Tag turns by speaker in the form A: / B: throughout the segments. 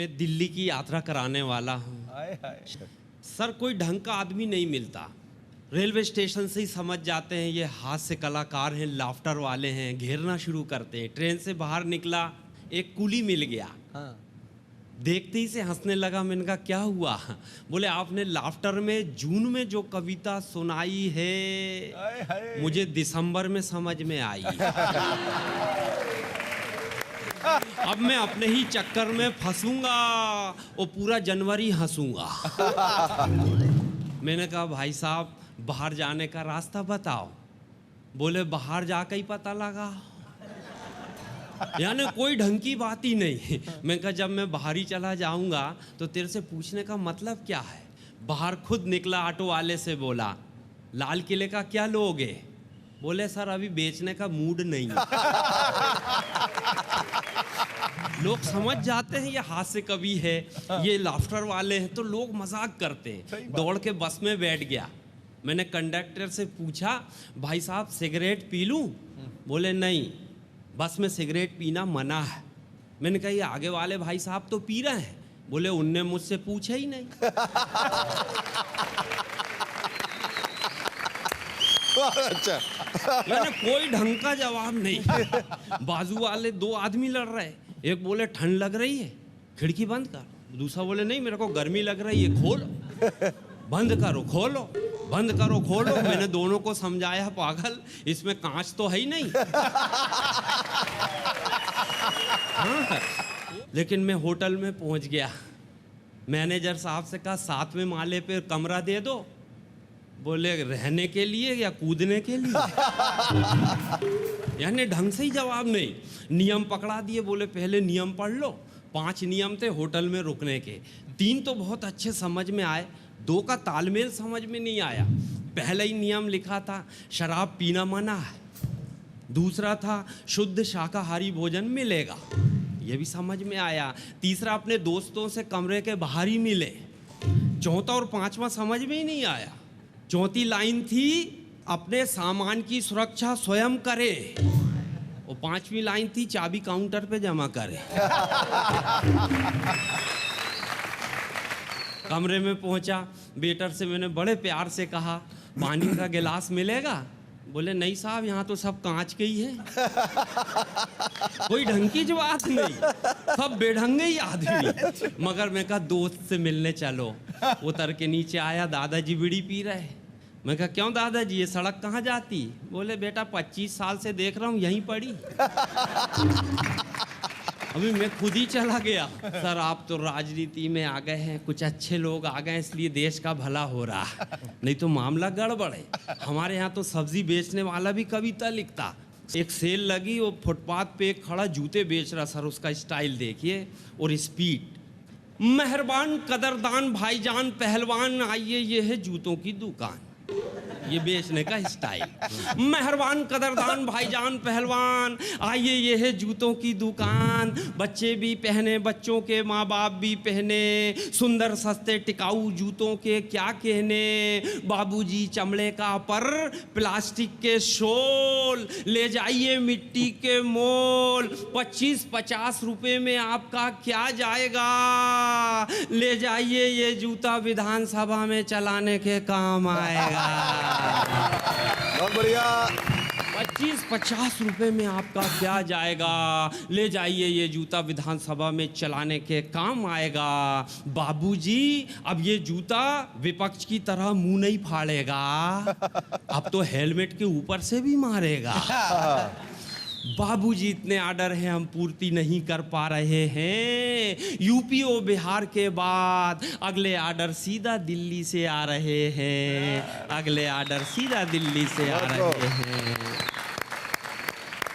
A: मैं दिल्ली की यात्रा कराने वाला हूँ। सर कोई ढंग का आदमी नहीं मिलता। रेलवे स्टेशन से ही समझ जाते हैं ये हास्य कलाकार हैं, लाफ्टर वाले हैं, घेरना शुरू करते हैं। ट्रेन से बाहर निकला, एक कुली मिल गया।
B: हाँ।
A: देखते ही से हंसने लगा। मैंने कहा क्या हुआ? बोले आपने लाफ्टर में जून में जो कविता सुनाई है मुझे दिसंबर में समझ में आई। अब मैं अपने ही चक्कर में फंसूंगा और पूरा जनवरी हंसूंगा। मैंने कहा भाई साहब बाहर जाने का रास्ता बताओ। बोले बाहर जाकर ही पता लगा। यानी कोई ढंग की बात ही नहीं। मैं कहा जब मैं बाहर ही चला जाऊंगा तो तेरे से पूछने का मतलब क्या है? बाहर खुद निकला, ऑटो वाले से बोला लाल किले का क्या लोगे? बोले सर अभी बेचने का मूड नहीं है। लोग समझ जाते हैं ये हास्य कवि है, ये लाफ्टर वाले हैं, तो लोग मजाक करते हैं। दौड़ के बस में बैठ गया। मैंने कंडक्टर से पूछा भाई साहब सिगरेट पी लूं? बोले नहीं, बस में सिगरेट पीना मना है। मैंने कहा ये आगे वाले भाई साहब तो पी रहे हैं। बोले उनने मुझसे पूछा ही नहीं।
B: अच्छा।
A: यानी कोई ढंग का जवाब नहीं। बाजू वाले दो आदमी लड़ रहे हैं। एक बोले ठंड लग रही है, खिड़की बंद कर। दूसरा बोले नहीं मेरे को गर्मी लग रही है, खोलो। बंद करो खोलो, बंद करो खोलो। मैंने दोनों को समझाया पागल इसमें कांच तो है ही नहीं। हाँ। लेकिन मैं होटल में पहुंच गया। मैनेजर साहब से कहा 7वें माले पे कमरा दे दो। बोले रहने के लिए या कूदने के लिए? यानी ढंग से ही जवाब नहीं। नियम पकड़ा दिए। बोले पहले नियम पढ़ लो। 5 नियम थे होटल में रुकने के। 3 तो बहुत अच्छे समझ में आए, 2 का तालमेल समझ में नहीं आया। पहला ही नियम लिखा था शराब पीना मना है। दूसरा था शुद्ध शाकाहारी भोजन मिलेगा, ये भी समझ में आया। तीसरा अपने दोस्तों से कमरे के बाहर ही मिले। चौथा और 5वां समझ में ही नहीं आया। चौथी लाइन थी अपने सामान की सुरक्षा स्वयं करे, और 5वीं लाइन थी चाबी काउंटर पे जमा करे। कमरे में पहुंचा, वेटर से मैंने बड़े प्यार से कहा पानी का गिलास मिलेगा? बोले नहीं साहब यहाँ तो सब कांच के ही है। कोई ढंग की बात नहीं, सब बेढंगे ही आदमी। मगर मैं कहा दोस्त से मिलने चलो। उतर के नीचे आया, दादाजी बीड़ी पी रहे। मैं कहा क्यों दादाजी ये सड़क कहाँ जाती? बोले बेटा 25 साल से देख रहा हूँ यहीं पड़ी। अभी मैं खुद ही चला गया। सर आप तो राजनीति में आ गए हैं, कुछ अच्छे लोग आ गए इसलिए देश का भला हो रहा है, नहीं तो मामला गड़बड़ है। हमारे यहाँ तो सब्जी बेचने वाला भी कविता लिखता। एक सेल लगी, वो फुटपाथ पे एक खड़ा जूते बेच रहा। सर उसका स्टाइल देखिए और स्पीड। मेहरबान कदरदान भाईजान पहलवान आइए ये है जूतों की दुकान। ये बेचने का स्टाइल। मेहरबान कदरदान भाईजान पहलवान आइए ये है जूतों की दुकान। बच्चे भी पहने, बच्चों के माँ बाप भी पहने, सुंदर सस्ते टिकाऊ जूतों के क्या कहने। बाबूजी चमड़े का पर प्लास्टिक के शोल, ले जाइए मिट्टी के मोल। 25-50 रुपए में आपका क्या जाएगा? ले जाइए ये जूता विधानसभा में चलाने के काम आएगा।
B: बहुत बढ़िया।
A: 25-50 रुपए में आपका क्या जाएगा? ले जाइए ये जूता विधानसभा में चलाने के काम आएगा। बाबूजी अब ये जूता विपक्ष की तरह मुंह नहीं फाड़ेगा, अब तो हेलमेट के ऊपर से भी मारेगा। बाबूजी इतने आर्डर हैं हम पूर्ति नहीं कर पा रहे हैं। यूपी और बिहार के बाद अगले आर्डर सीधा दिल्ली से आ रहे हैं। अगले आर्डर सीधा दिल्ली से आ रहे हैं।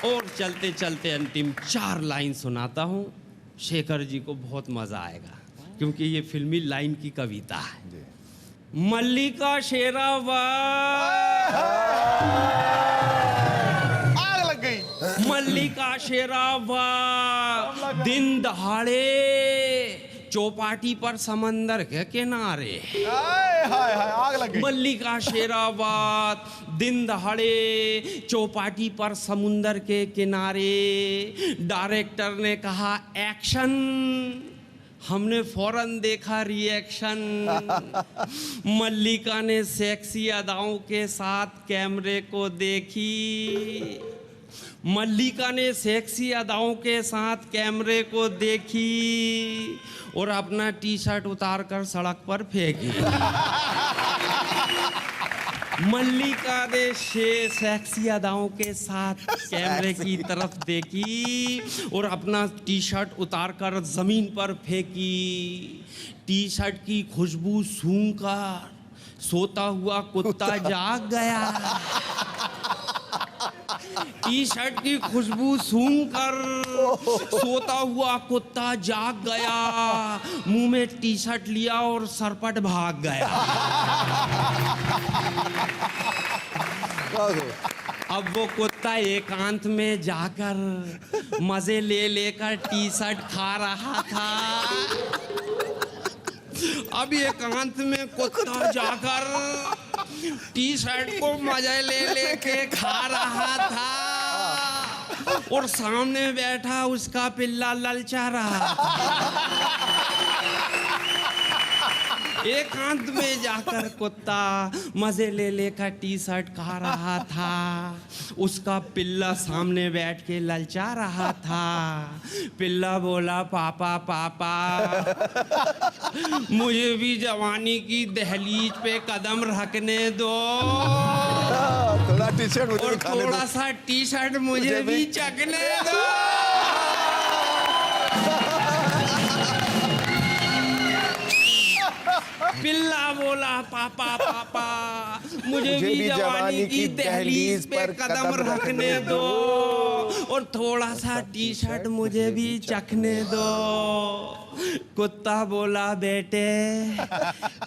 A: और चलते चलते अंतिम 4 लाइन सुनाता हूँ। शेखर जी को बहुत मजा आएगा क्योंकि ये फिल्मी लाइन की कविता है। मल्लिका शेरावत, मल्लिका शेरावत दिन दहाड़े चौपाटी पर समंदर के किनारे।
B: आग लग गई।
A: मल्लिका शेरावत दिन दहाड़े चौपाटी पर समुंदर के किनारे। डायरेक्टर ने कहा एक्शन, हमने फौरन देखा रिएक्शन। मल्लिका ने सेक्सी अदाओं के साथ कैमरे को देखी। मल्लिका ने सेक्सी अदाओं के साथ कैमरे को देखी और अपना टी शर्ट उतार कर सड़क पर फेंकी। मल्लिका ने सेक्सी अदाओं के साथ कैमरे की तरफ देखी और अपना टी शर्ट उतार कर जमीन पर फेंकी। टी शर्ट की खुशबू सूंघकर सोता हुआ कुत्ता जाग गया। टी शर्ट की खुशबू सूंघकर सोता हुआ कुत्ता जाग गया, मुंह में टी शर्ट लिया और सरपट भाग गया। अब वो कुत्ता एकांत में जाकर मजे ले लेकर टी शर्ट खा रहा था। अब एकांत में कुत्ता जाकर टी शर्ट को मजे ले लेके खा रहा था और सामने बैठा उसका पिल्ला ललचा रहा था। एकांत में जाकर कुत्ता मजे ले लेकर टी शर्ट खा रहा था, उसका पिल्ला सामने बैठ के ललचा रहा था। पिल्ला बोला, पापा पापा मुझे भी जवानी की दहलीज पे कदम रखने दो
B: थोड़ा टी शर्ट मुझे
A: और
B: भी खाने दो।
A: थोड़ा सा टी शर्ट मुझे भी चखने दो। पिल्ला बोला, पापा पापा मुझे भी जवानी की दहलीज पे कदम रखने दो और थोड़ा सा टी शर्ट मुझे भी चखने दो। कुत्ता बोला, बेटे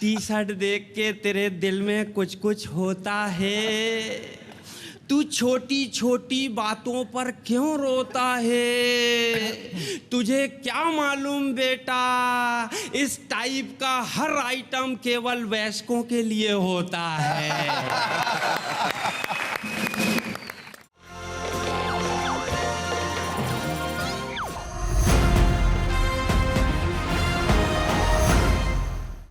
A: टी शर्ट देख के तेरे दिल में कुछ कुछ होता है, तू छोटी छोटी बातों पर क्यों रोता है? तुझे क्या मालूम बेटा, इस टाइप का हर आइटम केवल वयस्कों के लिए होता है।